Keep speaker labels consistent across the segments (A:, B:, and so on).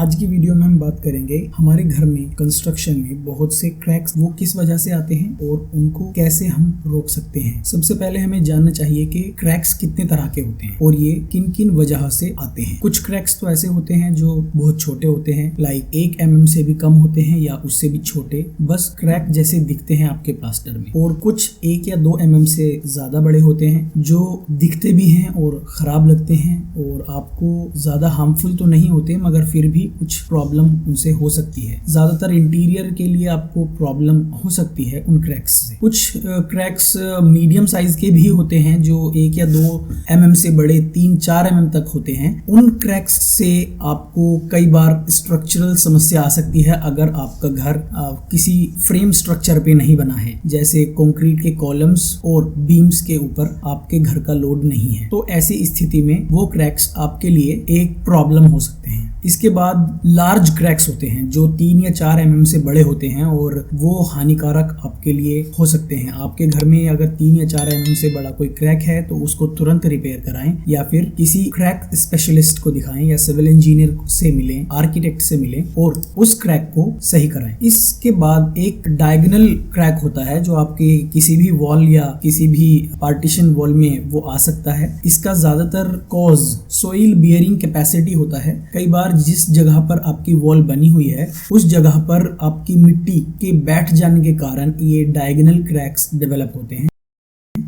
A: आज की वीडियो में हम बात करेंगे हमारे घर में कंस्ट्रक्शन में बहुत से क्रैक्स वो किस वजह से आते हैं और उनको कैसे हम रोक सकते हैं। सबसे पहले हमें जानना चाहिए कि क्रैक्स कितने तरह के होते हैं और ये किन किन वजह से आते हैं। कुछ क्रैक्स तो ऐसे होते हैं जो बहुत छोटे होते हैं, लाइक 1 mm से भी कम होते हैं या उससे भी छोटे, बस क्रैक जैसे दिखते हैं आपके प्लास्टर में। और कुछ 1 या 2 mm से ज्यादा बड़े होते हैं जो दिखते भी हैं और खराब लगते हैं और आपको ज्यादा हार्मफुल तो नहीं होते मगर फिर भी कुछ प्रॉब्लम उनसे हो सकती है। ज्यादातर इंटीरियर के लिए आपको प्रॉब्लम हो सकती है उन क्रैक्स से। कुछ क्रैक्स मीडियम साइज के भी होते हैं जो 1 या 2 mm से बड़े 3-4 mm तक होते हैं। उन क्रैक्स से आपको कई बार स्ट्रक्चरल समस्या आ सकती है अगर आपका घर किसी फ्रेम स्ट्रक्चर पे नहीं बना है, जैसे कंक्रीट के कॉलम्स और बीम्स के ऊपर आपके घर का लोड नहीं है, तो ऐसी स्थिति में वो क्रैक्स आपके लिए एक प्रॉब्लम हो सकते हैं। इसके बाद लार्ज क्रैक्स होते हैं जो 3 या 4 mm से बड़े होते हैं और वो हानिकारक आपके लिए हो सकते हैं। आपके घर में अगर 3 या 4 mm से बड़ा कोई क्रैक है तो उसको तुरंत रिपेयर कराएं या फिर किसी क्रैक स्पेशलिस्ट को दिखाएं या सिविल इंजीनियर से मिलें, आर्किटेक्ट से मिलें और उस क्रैक को सही कराएं। इसके बाद एक डायगोनल क्रैक होता है जो आपके किसी भी वॉल या किसी भी पार्टीशन वॉल में वो आ सकता है। इसका ज्यादातर कॉज सोइल बियरिंग कैपेसिटी होता है। कई बार जिस जगह पर आपकी वॉल बनी हुई है उस जगह पर आपकी मिट्टी के बैठ जाने के कारण ये डायगोनल क्रैक्स डेवलप होते हैं।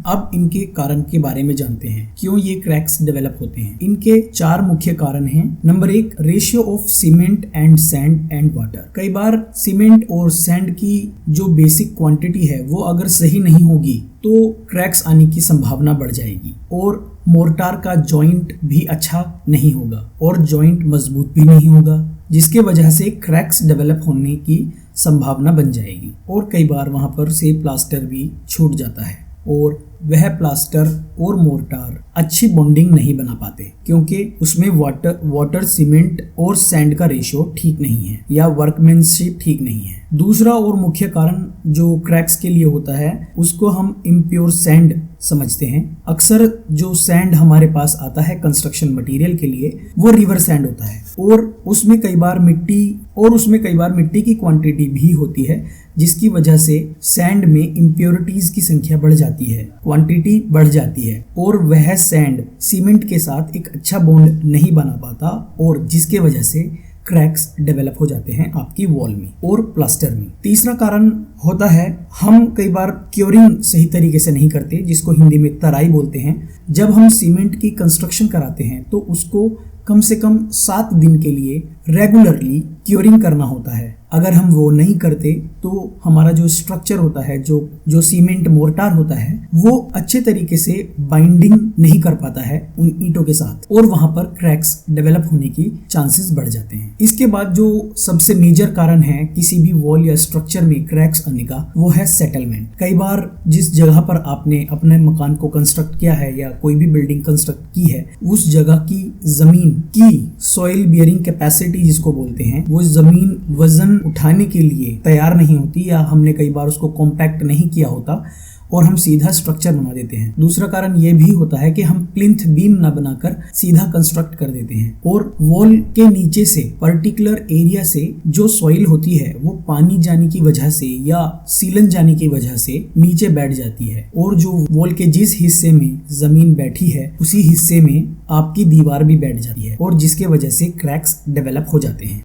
A: अब इनके कारण के बारे में जानते हैं, क्यों ये क्रैक्स डेवलप होते हैं। इनके 4 मुख्य कारण हैं। Number 1, ratio of cement and sand and water. कई बार सीमेंट और सैंड की जो बेसिक क्वांटिटी है वो अगर सही नहीं होगी तो क्रैक्स आने की संभावना बढ़ जाएगी और मोर्टार का जॉइंट भी अच्छा नहीं होगा और जॉइंट मजबूत भी नहीं होगा, जिसके वजह से क्रैक्स डेवलप होने की संभावना बन जाएगी और कई बार वहां पर से प्लास्टर भी छूट जाता है और वह प्लास्टर और मोर्टार अच्छी बॉन्डिंग नहीं बना पाते क्योंकि उसमें वाटर सीमेंट और सैंड का रेशियो ठीक नहीं है या वर्कमैनशिप ठीक नहीं है। दूसरा और मुख्य कारण जो क्रैक्स के लिए होता है उसको हम इम्प्योर सैंड समझते हैं। अक्सर जो सैंड हमारे पास आता है कंस्ट्रक्शन मटेरियल के लिए वो रिवर सैंड होता है और उसमें कई बार मिट्टी की क्वांटिटी भी होती है, जिसकी वजह से सैंड में इम्प्योरिटीज की संख्या बढ़ जाती है, क्वांटिटी बढ़ जाती है और वह सैंड सीमेंट के साथ एक अच्छा बॉन्ड नहीं बना पाता और जिसके वजह से क्रैक्स डेवलप हो जाते हैं आपकी वॉल में और प्लास्टर में। तीसरा कारण होता है हम कई बार क्योरिंग सही तरीके से नहीं करते, जिसको हिंदी में तराई बोलते हैं। जब हम सीमेंट की कंस्ट्रक्शन कराते हैं तो उसको कम से कम 7 दिन के लिए रेगुलरली क्योरिंग करना होता है। अगर हम वो नहीं करते तो हमारा जो स्ट्रक्चर होता है, जो सीमेंट मोर्टार होता है, वो अच्छे तरीके से बाइंडिंग नहीं कर पाता है उन ईंटों के साथ और वहां पर क्रैक्स डेवलप होने की चांसेस बढ़ जाते हैं। इसके बाद जो सबसे मेजर कारण है किसी भी वॉल या स्ट्रक्चर में क्रैक्स आने का वो है सेटलमेंट। कई बार जिस जगह पर आपने अपने मकान को कंस्ट्रक्ट किया है या कोई भी बिल्डिंग कंस्ट्रक्ट की है उस जगह की जमीन की सॉइल बियरिंग कैपेसिटी जिसको बोलते हैं, वो जमीन वजन उठाने के लिए तैयार नहीं होती या हमने कई बार उसको कॉम्पैक्ट नहीं किया होता और हम सीधा स्ट्रक्चर बना देते हैं। दूसरा कारण यह भी होता है कि हम प्लिंथ बीम ना बनाकर सीधा कंस्ट्रक्ट कर देते हैं और वॉल के नीचे से पर्टिकुलर एरिया से जो सॉइल होती है वो पानी जाने की वजह से या सीलन जाने की वजह से नीचे बैठ जाती है और जो वॉल के जिस हिस्से में जमीन बैठी है उसी हिस्से में आपकी दीवार भी बैठ जाती है और जिसके वजह से क्रैक्स डेवलप हो जाते हैं।